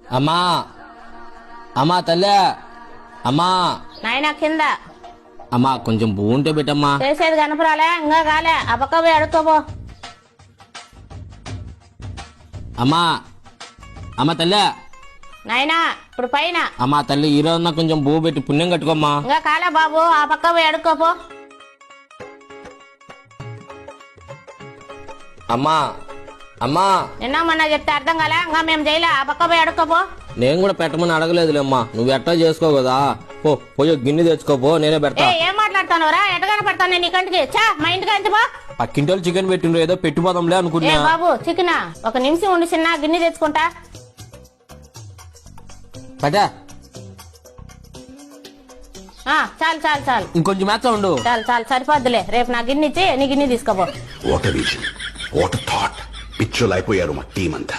అమ్మా అమ్మా తల్లే అమ్మా నాయన కింద అమ్మా కొంచెం ఉంటే పెట్టమ్మా. చేసేది కనపరాలే ఇంకా కాలే ఆ పక్క పోయి అడుక్కోపో. అమ్మా అమ్మా తల్లే నాయనా ఇప్పుడు పైన అమ్మా తల్లి ఈ రోజున కొంచెం బూ పెట్టి పుణ్యం కట్టుకోమ్మా. ఇంకా కాలే బాబు ఆ పక్క పోయి అడుక్కోపో. అమ్మా అమ్మా నిన్న మొన్న చెప్తే అర్థం కాలే ఇంకా మేము చేయలే ఆ పక్క పోయి అడుక్కోపో. నేను కూడా పెట్టమని అడగలేదులేమ్మా, నువ్వు ఎట్టా చేసుకో కదా. పోయి గిన్నె తెచ్చుకోపో, నేనే పెడతా. ఏం మాట్లాడుతున్నావురా? ఎట్టగానే పెడతాను నేను ఇంటికి. చా మా ఇంటికి అంతే పో. పక్కింటోళ్ళు చికెన్ పెట్టిండ్రు, ఏదో పెట్టిపోదాంలే అనుకున్నా. బాబు చికెనా? ఒక నిమిషం ఉండి చిన్న గిన్నె తెచ్చుకుంటా. పటా చాలు చాలు చాలు, ఇంకొంచెం మేత ఉండు. చాలు చాలు సరిపోద్దులే. రేపు నా గిన్నె ఇచ్చి నీ గిన్నె తీసుకోపో. What a vision, what a thought. పిచ్చోలు అయిపోయారు మా టీం అంతా.